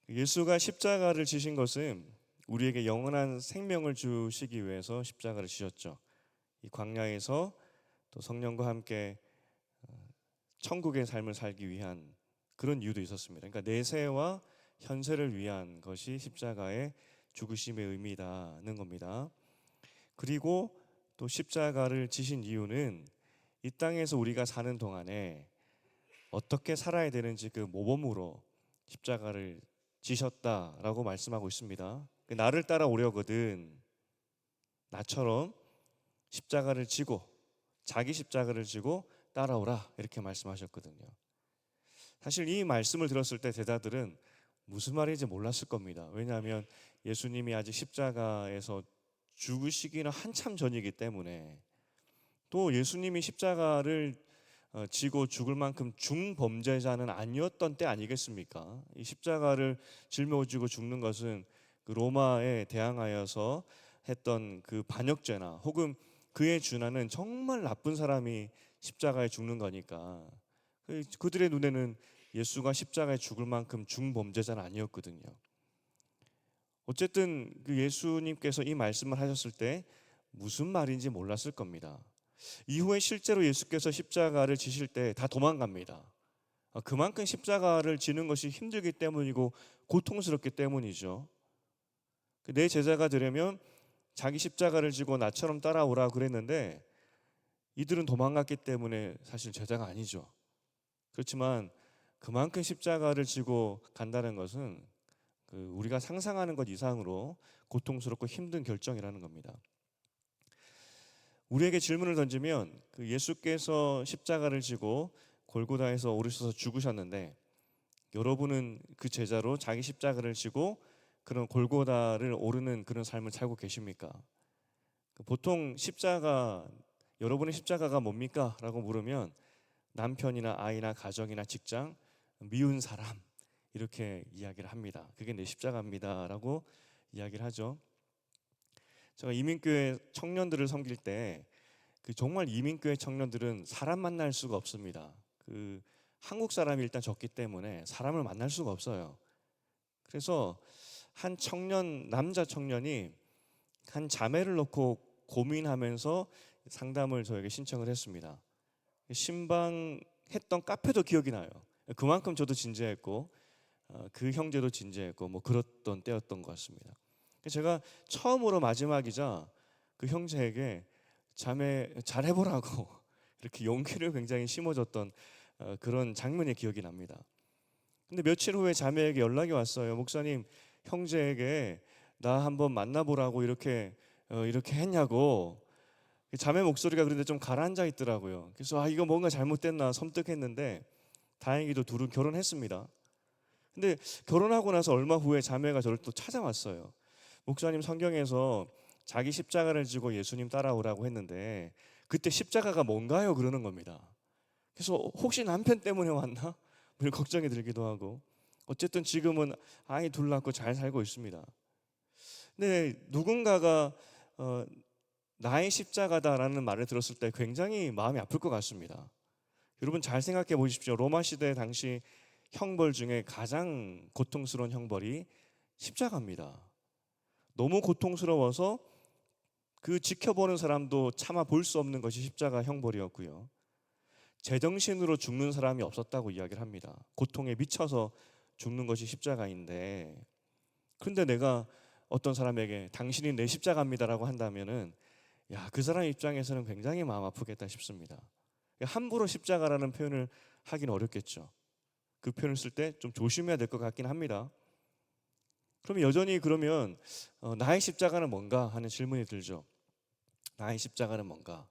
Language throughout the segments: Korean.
예수가 십자가를 지신 것은 우리에게 영원한 생명을 주시기 위해서 십자가를 지셨죠. 이 광야에서 또 성령과 함께 천국의 삶을 살기 위한 그런 이유도 있었습니다. 그러니까 내세와 현세를 위한 것이 십자가의 죽으심의 의미라는 겁니다. 그리고 또 십자가를 지신 이유는 이 땅에서 우리가 사는 동안에 어떻게 살아야 되는지 그 모범으로 십자가를 지셨다라고 말씀하고 있습니다. 나를 따라오려거든 나처럼 십자가를 지고 자기 십자가를 지고 따라오라 이렇게 말씀하셨거든요. 사실 이 말씀을 들었을 때 제자들은 무슨 말인지 몰랐을 겁니다. 왜냐하면 예수님이 아직 십자가에서 죽으시기는 한참 전이기 때문에, 또 예수님이 십자가를 지고 죽을 만큼 중범죄자는 아니었던 때 아니겠습니까? 이 십자가를 짊어지고 죽는 것은 그 로마에 대항하여서 했던 그 반역죄나 혹은 그에 준하는 정말 나쁜 사람이 십자가에 죽는 거니까 그들의 눈에는 예수가 십자가에 죽을 만큼 중범죄자는 아니었거든요. 어쨌든 그 예수님께서 이 말씀을 하셨을 때 무슨 말인지 몰랐을 겁니다. 이후에 실제로 예수께서 십자가를 지실 때 다 도망갑니다. 그만큼 십자가를 지는 것이 힘들기 때문이고 고통스럽기 때문이죠. 내 제자가 되려면 자기 십자가를 지고 나처럼 따라오라 그랬는데 이들은 도망갔기 때문에 사실 제자가 아니죠. 그렇지만 그만큼 십자가를 지고 간다는 것은 우리가 상상하는 것 이상으로 고통스럽고 힘든 결정이라는 겁니다. 우리에게 질문을 던지면 예수께서 십자가를 지고 골고다에서 오르셔서 죽으셨는데 여러분은 그 제자로 자기 십자가를 지고 그런 골고다를 오르는 그런 삶을 살고 계십니까? 보통 여러분의 십자가가 뭡니까? 라고 물으면 남편이나 아이나 가정이나 직장, 미운 사람 이렇게 이야기를 합니다. 그게 내 십자가입니다 라고 이야기를 하죠. 제가 이민교회 청년들을 섬길 때 정말 이민교회 청년들은 사람 만날 수가 없습니다. 한국 사람이 일단 적기 때문에 사람을 만날 수가 없어요. 그래서 한 남자 청년이 한 자매를 놓고 고민하면서 상담을 저에게 신청을 했습니다. 신방했던 카페도 기억이 나요. 그만큼 저도 진지했고 그 형제도 진지했고 뭐 그랬던 때였던 것 같습니다. 제가 처음으로 마지막이자 그 형제에게 자매 잘해보라고 이렇게 용기를 굉장히 심어줬던 그런 장면이 기억이 납니다. 근데 며칠 후에 자매에게 연락이 왔어요. 목사님, 형제에게 나 한번 만나보라고 이렇게 했냐고. 자매 목소리가 그런데 좀 가라앉아 있더라고요. 그래서 이거 뭔가 잘못됐나 섬뜩했는데 다행히도 둘은 결혼했습니다. 근데 결혼하고 나서 얼마 후에 자매가 저를 또 찾아왔어요. 목사님, 성경에서 자기 십자가를 지고 예수님 따라오라고 했는데 그때 십자가가 뭔가요? 그러는 겁니다. 그래서 혹시 남편 때문에 왔나? 걱정이 들기도 하고. 어쨌든 지금은 아이 둘 낳고 잘 살고 있습니다. 근데 누군가가 나의 십자가다라는 말을 들었을 때 굉장히 마음이 아플 것 같습니다. 여러분 잘 생각해 보십시오. 로마 시대 당시 형벌 중에 가장 고통스러운 형벌이 십자가입니다. 너무 고통스러워서 지켜보는 사람도 참아 볼 수 없는 것이 십자가 형벌이었고요. 제정신으로 죽는 사람이 없었다고 이야기를 합니다. 고통에 미쳐서 죽는 것이 십자가인데, 그런데 내가 어떤 사람에게 당신이 내 십자가입니다라고 한다면은 그 사람 입장에서는 굉장히 마음 아프겠다 싶습니다. 함부로 십자가라는 표현을 하기는 어렵겠죠. 그 표현을 쓸 때 좀 조심해야 될 것 같긴 합니다. 그럼 여전히 그러면 나의 십자가는 뭔가 하는 질문이 들죠. 나의 십자가는 뭔가?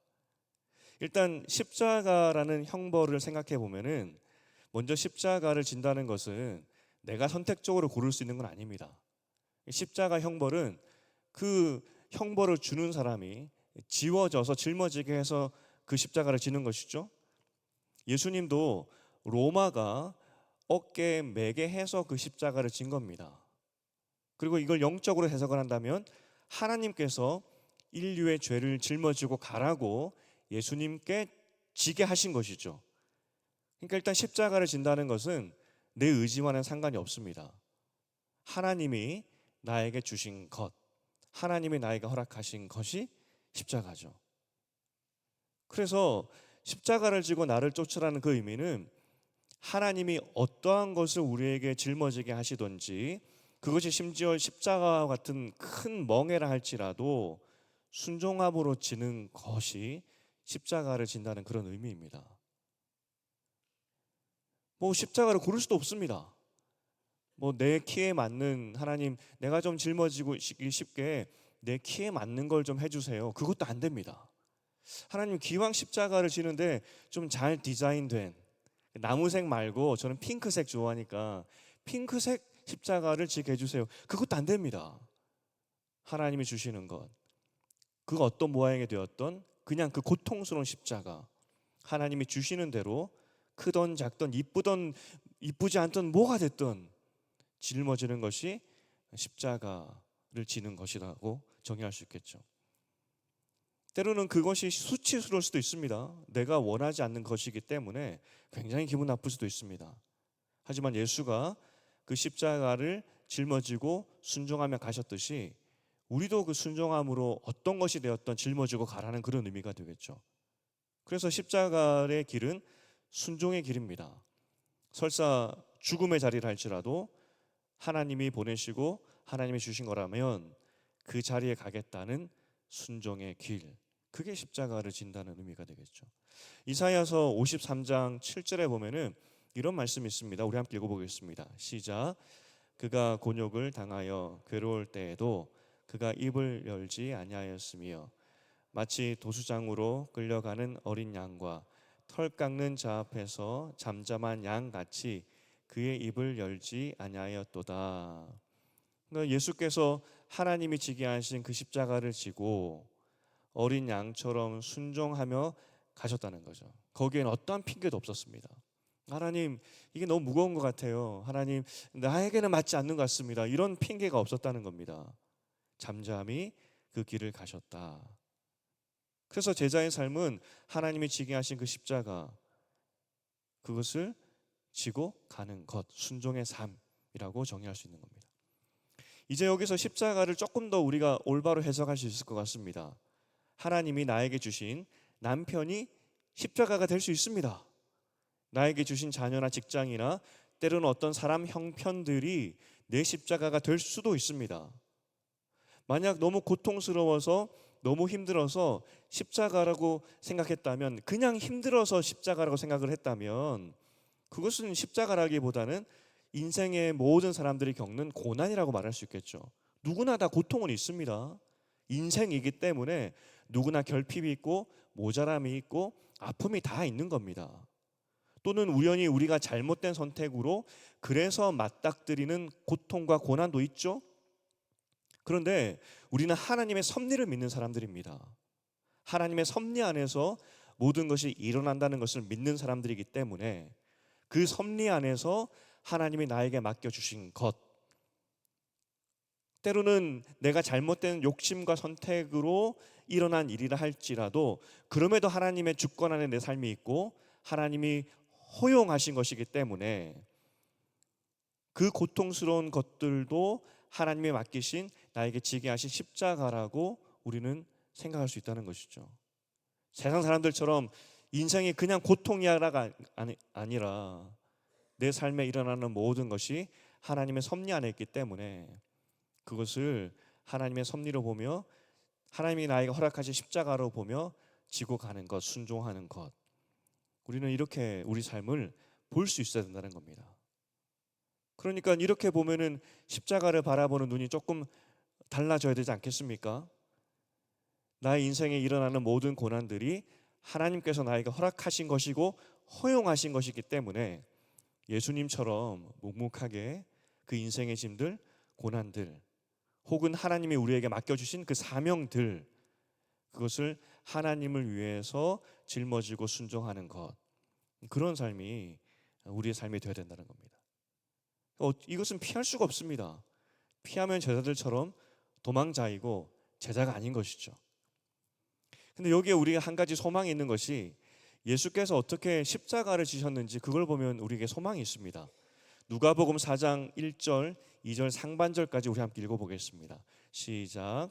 일단 십자가라는 형벌을 생각해 보면은 먼저 십자가를 진다는 것은 내가 선택적으로 고를 수 있는 건 아닙니다. 십자가 형벌은 그 형벌을 주는 사람이 지워져서 짊어지게 해서 그 십자가를 지는 것이죠. 예수님도 로마가 어깨에 매게 해서 그 십자가를 진 겁니다. 그리고 이걸 영적으로 해석을 한다면 하나님께서 인류의 죄를 짊어지고 가라고 예수님께 지게 하신 것이죠. 그러니까 일단 십자가를 진다는 것은 내 의지와는 상관이 없습니다. 하나님이 나에게 주신 것, 하나님이 나에게 허락하신 것이 십자가죠. 그래서 십자가를 지고 나를 쫓으라는 그 의미는 하나님이 어떠한 것을 우리에게 짊어지게 하시든지, 그것이 심지어 십자가와 같은 큰 멍에라 할지라도 순종함으로 지는 것이 십자가를 진다는 그런 의미입니다. 뭐 십자가를 고를 수도 없습니다. 뭐 내 키에 맞는, 하나님 내가 좀 짊어지고 쉽게 내 키에 맞는 걸 좀 해주세요. 그것도 안 됩니다. 하나님 기왕 십자가를 지는데 좀 잘 디자인된 나무색 말고, 저는 핑크색 좋아하니까 핑크색 십자가를 지게 해주세요. 그것도 안 됩니다. 하나님이 주시는 것, 그 어떤 모양이 되었던 그냥 그 고통스러운 십자가, 하나님이 주시는 대로 크던 작던 이쁘던 이쁘지 않던 뭐가 됐든 짊어지는 것이 십자가를 지는 것이라고 정의할 수 있겠죠. 때로는 그것이 수치스러울 수도 있습니다. 내가 원하지 않는 것이기 때문에 굉장히 기분 나쁠 수도 있습니다. 하지만 예수가 그 십자가를 짊어지고 순종하며 가셨듯이 우리도 그 순종함으로 어떤 것이 되었던 짊어지고 가라는 그런 의미가 되겠죠. 그래서 십자가의 길은 순종의 길입니다. 설사 죽음의 자리를 할지라도 하나님이 보내시고 하나님이 주신 거라면 그 자리에 가겠다는 순종의 길, 그게 십자가를 진다는 의미가 되겠죠. 이사야서 53장 7절에 보면은 이런 말씀이 있습니다. 우리 함께 읽어보겠습니다. 시작. 그가 곤욕을 당하여 괴로울 때에도 그가 입을 열지 아니하였으며 마치 도수장으로 끌려가는 어린 양과 털 깎는 자 앞에서 잠잠한 양같이 그의 입을 열지 아니하였도다. 그러니까 예수께서 하나님이 지게 하신 그 십자가를 지고 어린 양처럼 순종하며 가셨다는 거죠. 거기엔 어떠한 핑계도 없었습니다. 하나님, 이게 너무 무거운 것 같아요. 하나님, 나에게는 맞지 않는 것 같습니다. 이런 핑계가 없었다는 겁니다. 잠잠히 그 길을 가셨다. 그래서 제자의 삶은 하나님이 지게 하신 그 십자가, 그것을 지고 가는 것, 순종의 삶이라고 정의할 수 있는 겁니다. 이제 여기서 십자가를 조금 더 우리가 올바로 해석할 수 있을 것 같습니다. 하나님이 나에게 주신 남편이 십자가가 될 수 있습니다. 나에게 주신 자녀나 직장이나 때로는 어떤 사람 형편들이 내 십자가가 될 수도 있습니다. 만약 너무 고통스러워서 너무 힘들어서 십자가라고 생각했다면, 그냥 힘들어서 십자가라고 생각을 했다면 그것은 십자가라기보다는 인생의 모든 사람들이 겪는 고난이라고 말할 수 있겠죠. 누구나 다 고통은 있습니다. 인생이기 때문에 누구나 결핍이 있고 모자람이 있고 아픔이 다 있는 겁니다. 또는 우연히 우리가 잘못된 선택으로 그래서 맞닥뜨리는 고통과 고난도 있죠. 그런데 우리는 하나님의 섭리를 믿는 사람들입니다. 하나님의 섭리 안에서 모든 것이 일어난다는 것을 믿는 사람들이기 때문에 그 섭리 안에서 하나님이 나에게 맡겨주신 것, 때로는 내가 잘못된 욕심과 선택으로 일어난 일이라 할지라도 그럼에도 하나님의 주권 안에 내 삶이 있고 하나님이 허용하신 것이기 때문에 그 고통스러운 것들도 하나님이 맡기신 나에게 지게 하신 십자가라고 우리는 생각할 수 있다는 것이죠. 세상 사람들처럼 인생이 그냥 고통이라가 아니라 내 삶에 일어나는 모든 것이 하나님의 섭리 안에 있기 때문에 그것을 하나님의 섭리로 보며 하나님이 나에게 허락하신 십자가로 보며 지고 가는 것, 순종하는 것, 우리는 이렇게 우리 삶을 볼 수 있어야 된다는 겁니다. 그러니까 이렇게 보면은 십자가를 바라보는 눈이 조금 달라져야 되지 않겠습니까? 나의 인생에 일어나는 모든 고난들이 하나님께서 나에게 허락하신 것이고 허용하신 것이기 때문에 예수님처럼 묵묵하게 그 인생의 짐들, 고난들, 혹은 하나님이 우리에게 맡겨주신 그 사명들, 그것을 하나님을 위해서 짊어지고 순종하는 것, 그런 삶이 우리의 삶이 되어야 된다는 겁니다. 이것은 피할 수가 없습니다. 피하면 제자들처럼 도망자이고 제자가 아닌 것이죠. 근데 여기에 우리가 한 가지 소망이 있는 것이 예수께서 어떻게 십자가를 지셨는지 그걸 보면 우리에게 소망이 있습니다. 누가복음 4장 1절, 2절 상반절까지 우리 함께 읽어보겠습니다. 시작.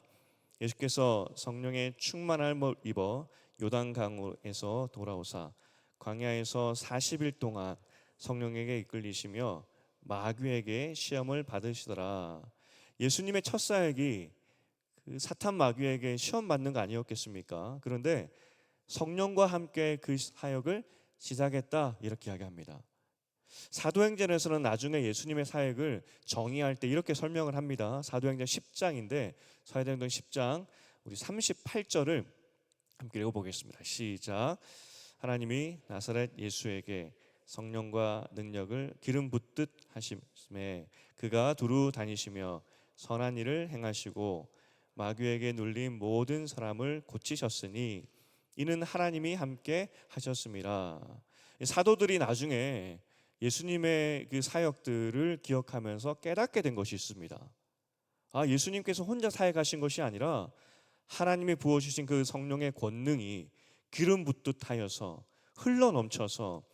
예수께서 성령의 충만함을 입어 요단강에서 돌아오사 광야에서 40일 동안 성령에게 이끌리시며 마귀에게 시험을 받으시더라. 예수님의 첫 사역이 그 사탄 마귀에게 시험 받는 거 아니었겠습니까? 그런데 성령과 함께 그 사역을 시작했다 이렇게 이야기합니다. 사도행전에서는 나중에 예수님의 사역을 정의할 때 이렇게 설명을 합니다. 사도행전 10장인데 사도행전 10장 우리 38절을 함께 읽어보겠습니다. 시작. 하나님이 나사렛 예수에게 성령과 능력을 기름 붓듯 하심에 그가 두루 다니시며 선한 일을 행하시고 마귀에게 눌린 모든 사람을 고치셨으니 이는 하나님이 함께 하셨습니다. 사도들이 나중에 예수님의 그 사역들을 기억하면서 깨닫게 된 것이 있습니다. 예수님께서 혼자 사역하신 것이 아니라 하나님이 부어주신 그 성령의 권능이 기름 붓듯 하여서 흘러 넘쳐서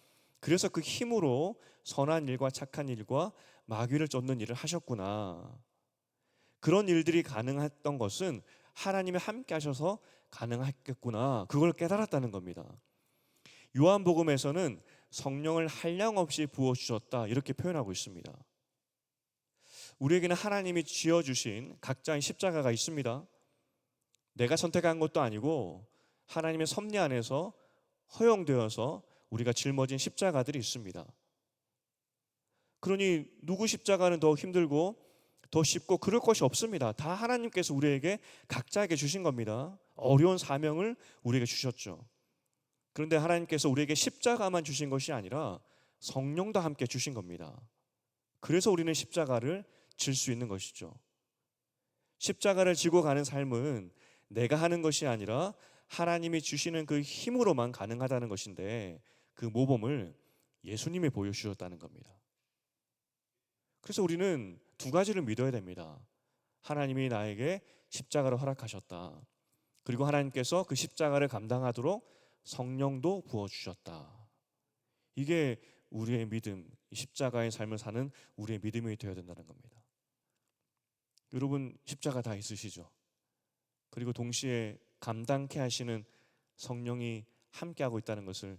그래서 그 힘으로 선한 일과 착한 일과 마귀를 쫓는 일을 하셨구나. 그런 일들이 가능했던 것은 하나님이 함께 하셔서 가능했겠구나. 그걸 깨달았다는 겁니다. 요한복음에서는 성령을 한량없이 부어주셨다 이렇게 표현하고 있습니다. 우리에게는 하나님이 지어주신 각자의 십자가가 있습니다. 내가 선택한 것도 아니고 하나님의 섭리 안에서 허용되어서 우리가 짊어진 십자가들이 있습니다. 그러니 누구 십자가는 더 힘들고 더 쉽고 그럴 것이 없습니다. 다 하나님께서 우리에게 각자에게 주신 겁니다. 어려운 사명을 우리에게 주셨죠. 그런데 하나님께서 우리에게 십자가만 주신 것이 아니라 성령도 함께 주신 겁니다. 그래서 우리는 십자가를 질 수 있는 것이죠. 십자가를 지고 가는 삶은 내가 하는 것이 아니라 하나님이 주시는 그 힘으로만 가능하다는 것인데 그 모범을 예수님이 보여주셨다는 겁니다. 그래서 우리는 두 가지를 믿어야 됩니다. 하나님이 나에게 십자가를 허락하셨다. 그리고 하나님께서 그 십자가를 감당하도록 성령도 부어주셨다. 이게 우리의 믿음, 십자가의 삶을 사는 우리의 믿음이 되어야 된다는 겁니다. 여러분 십자가 다 있으시죠? 그리고 동시에 감당케 하시는 성령이 함께하고 있다는 것을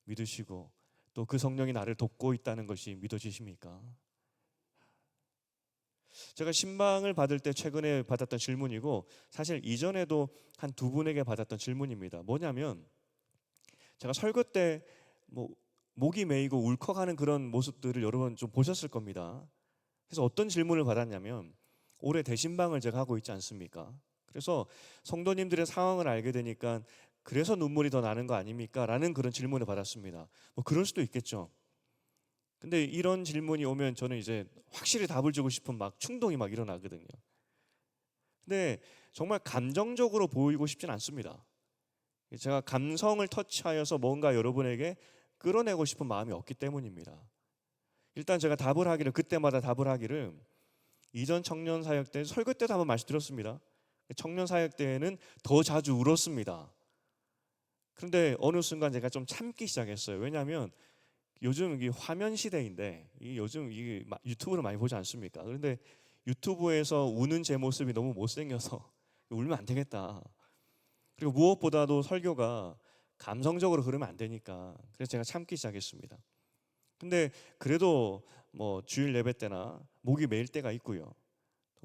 믿으시고 또 그 성령이 나를 돕고 있다는 것이 믿어지십니까? 제가 신방을 받을 때 최근에 받았던 질문이고 사실 이전에도 한 두 분에게 받았던 질문입니다. 뭐냐면 제가 설교 때 목이 메이고 울컥하는 그런 모습들을 여러 번 좀 보셨을 겁니다. 그래서 어떤 질문을 받았냐면 올해 대신방을 제가 하고 있지 않습니까? 그래서 성도님들의 상황을 알게 되니까 그래서 눈물이 더 나는 거 아닙니까? 라는 그런 질문을 받았습니다. 그럴 수도 있겠죠. 근데 이런 질문이 오면 저는 이제 확실히 답을 주고 싶은 충동이 일어나거든요. 근데 정말 감정적으로 보이고 싶진 않습니다. 제가 감성을 터치하여서 뭔가 여러분에게 끌어내고 싶은 마음이 없기 때문입니다. 일단 제가 그때마다 답을 하기를 이전 청년 사역 때 설교 때도 한번 말씀드렸습니다. 청년 사역 때에는 더 자주 울었습니다. 그런데 어느 순간 제가 좀 참기 시작했어요. 왜냐하면 요즘 이 화면 시대인데 요즘 이 유튜브를 많이 보지 않습니까? 그런데 유튜브에서 우는 제 모습이 너무 못생겨서 울면 안 되겠다. 그리고 무엇보다도 설교가 감성적으로 그러면 안 되니까 그래서 제가 참기 시작했습니다. 근데 그래도 주일 예배 때나 목이 메일 때가 있고요.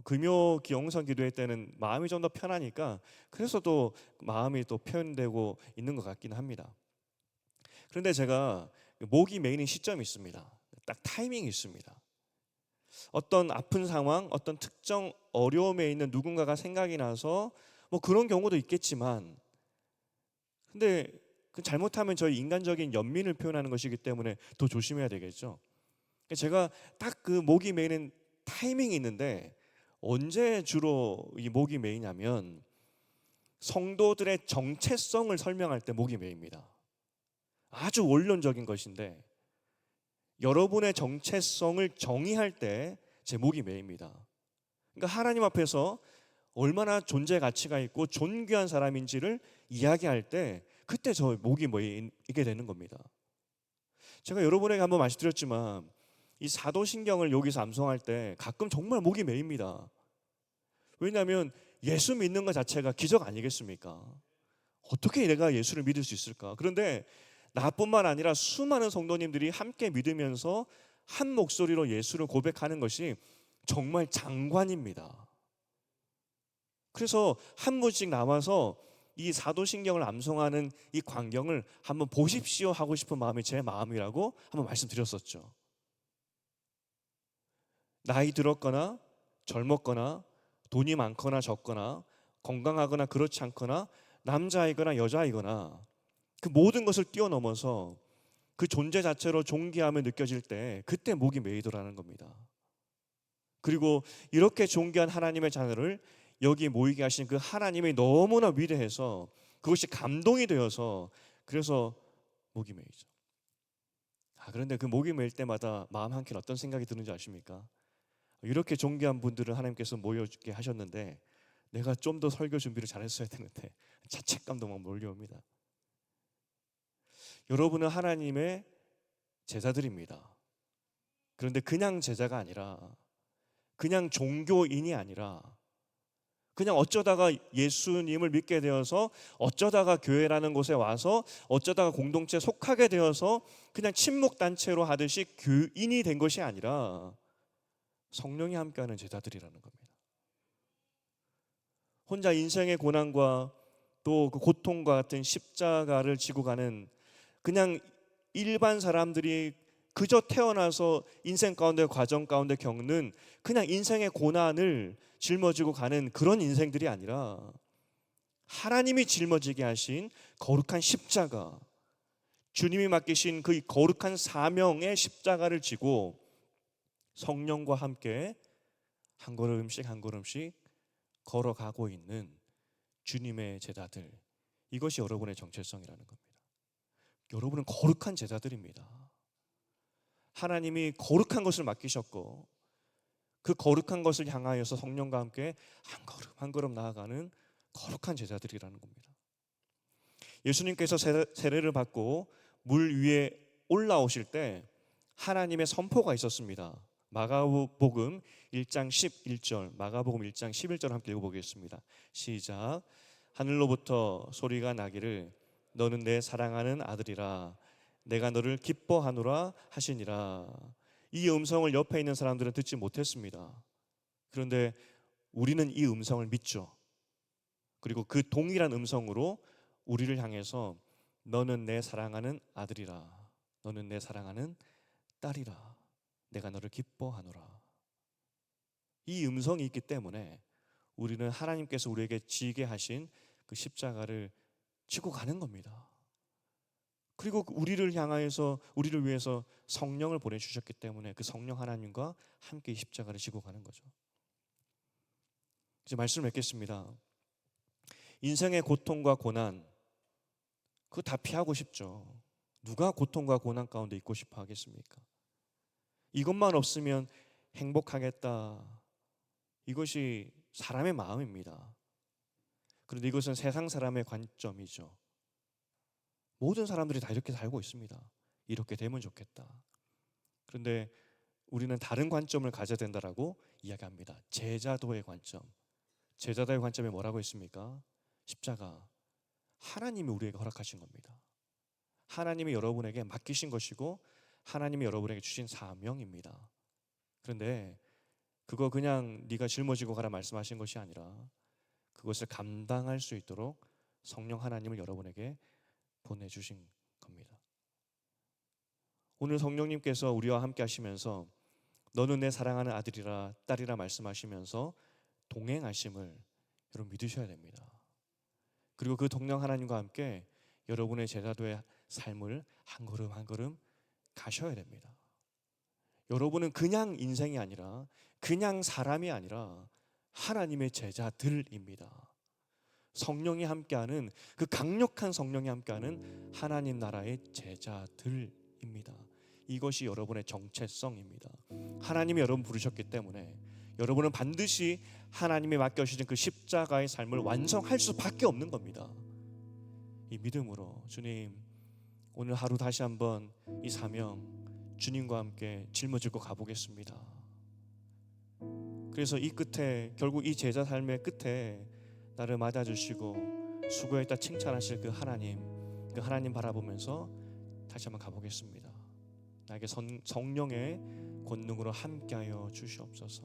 금요 영성 기도회 때는 마음이 좀 더 편하니까 그래서 또 마음이 또 표현되고 있는 것 같긴 합니다. 그런데 제가 목이 메이는 시점이 있습니다. 딱 타이밍이 있습니다. 어떤 아픈 상황, 어떤 특정 어려움에 있는 누군가가 생각이 나서 그런 경우도 있겠지만 근데 잘못하면 저희 인간적인 연민을 표현하는 것이기 때문에 더 조심해야 되겠죠. 제가 딱 그 목이 메이는 타이밍이 있는데 언제 주로 이 목이 메이냐면 성도들의 정체성을 설명할 때 목이 메입니다. 아주 원론적인 것인데 여러분의 정체성을 정의할 때 제 목이 메입니다. 그러니까 하나님 앞에서 얼마나 존재 가치가 있고 존귀한 사람인지를 이야기할 때 그때 저 목이 메이게 되는 겁니다. 제가 여러분에게 한번 말씀드렸지만 이 사도신경을 여기서 암송할 때 가끔 정말 목이 메입니다. 왜냐하면 예수 믿는 것 자체가 기적 아니겠습니까? 어떻게 내가 예수를 믿을 수 있을까? 그런데 나뿐만 아니라 수많은 성도님들이 함께 믿으면서 한 목소리로 예수를 고백하는 것이 정말 장관입니다. 그래서 한 분씩 나와서 이 사도신경을 암송하는 이 광경을 한번 보십시오 하고 싶은 마음이 제 마음이라고 한번 말씀드렸었죠. 나이 들었거나 젊었거나 돈이 많거나 적거나 건강하거나 그렇지 않거나 남자이거나 여자이거나 그 모든 것을 뛰어넘어서 그 존재 자체로 존귀함을 느껴질 때 그때 목이 메이더라는 겁니다. 그리고 이렇게 존귀한 하나님의 자녀를 여기 모이게 하신 그 하나님이 너무나 위대해서 그것이 감동이 되어서 그래서 목이 메이죠. 그런데 그 목이 메일 때마다 마음 한켠 어떤 생각이 드는지 아십니까? 이렇게 존귀한 분들을 하나님께서 모여주게 하셨는데 내가 좀 더 설교 준비를 잘했어야 되는데 자책감도 막 몰려옵니다. 여러분은 하나님의 제자들입니다. 그런데 그냥 제자가 아니라 그냥 종교인이 아니라 그냥 어쩌다가 예수님을 믿게 되어서 어쩌다가 교회라는 곳에 와서 어쩌다가 공동체에 속하게 되어서 그냥 친목단체로 하듯이 교인이 된 것이 아니라 성령이 함께하는 제자들이라는 겁니다. 혼자 인생의 고난과 또 그 고통과 같은 십자가를 지고 가는 그냥 일반 사람들이 그저 태어나서 인생 가운데 과정 가운데 겪는 그냥 인생의 고난을 짊어지고 가는 그런 인생들이 아니라 하나님이 짊어지게 하신 거룩한 십자가, 주님이 맡기신 그 거룩한 사명의 십자가를 지고 성령과 함께 한 걸음씩 한 걸음씩 걸어가고 있는 주님의 제자들, 이것이 여러분의 정체성이라는 겁니다. 여러분은 거룩한 제자들입니다. 하나님이 거룩한 것을 맡기셨고 그 거룩한 것을 향하여서 성령과 함께 한 걸음 한 걸음 나아가는 거룩한 제자들이라는 겁니다. 예수님께서 세례를 받고 물 위에 올라오실 때 하나님의 선포가 있었습니다. 마가복음 1장 11절, 마가복음 1장 11절 함께 읽어보겠습니다. 시작. 하늘로부터 소리가 나기를 너는 내 사랑하는 아들이라 내가 너를 기뻐하노라 하시니라. 이 음성을 옆에 있는 사람들은 듣지 못했습니다. 그런데 우리는 이 음성을 믿죠. 그리고 그 동일한 음성으로 우리를 향해서 너는 내 사랑하는 아들이라 너는 내 사랑하는 딸이라 내가 너를 기뻐하노라. 이 음성이 있기 때문에 우리는 하나님께서 우리에게 지게 하신 그 십자가를 지고 가는 겁니다. 그리고 우리를 향하여서 우리를 위해서 성령을 보내주셨기 때문에 그 성령 하나님과 함께 이 십자가를 지고 가는 거죠. 이제 말씀을 맺겠습니다. 인생의 고통과 고난 그거 다 피하고 싶죠. 누가 고통과 고난 가운데 있고 싶어 하겠습니까? 이것만 없으면 행복하겠다. 이것이 사람의 마음입니다. 그런데 이것은 세상 사람의 관점이죠. 모든 사람들이 다 이렇게 살고 있습니다. 이렇게 되면 좋겠다. 그런데 우리는 다른 관점을 가져야 된다라고 이야기합니다. 제자도의 관점. 제자도의 관점에 뭐라고 했습니까? 십자가. 하나님이 우리에게 허락하신 겁니다. 하나님이 여러분에게 맡기신 것이고 하나님이 여러분에게 주신 사명입니다. 그런데 그거 그냥 네가 짊어지고 가라 말씀하신 것이 아니라 그것을 감당할 수 있도록 성령 하나님을 여러분에게 보내주신 겁니다. 오늘 성령님께서 우리와 함께 하시면서 너는 내 사랑하는 아들이라 딸이라 말씀하시면서 동행하심을 여러분 믿으셔야 됩니다. 그리고 그 동행 하나님과 함께 여러분의 제자도의 삶을 한 걸음 한 걸음 가셔야 됩니다. 여러분은 그냥 인생이 아니라 그냥 사람이 아니라 하나님의 제자들입니다. 성령이 함께하는 그 강력한 성령이 함께하는 하나님 나라의 제자들입니다. 이것이 여러분의 정체성입니다. 하나님이 여러분 부르셨기 때문에 여러분은 반드시 하나님이 맡겨주신 그 십자가의 삶을 완성할 수밖에 없는 겁니다. 이 믿음으로 주님 오늘 하루 다시 한번 이 사명 주님과 함께 짊어지고 가보겠습니다. 그래서 이 끝에, 결국 이 제자 삶의 끝에 나를 맞아주시고 수고했다 칭찬하실 그 하나님 바라보면서 다시 한번 가보겠습니다. 나에게 성령의 권능으로 함께하여 주시옵소서.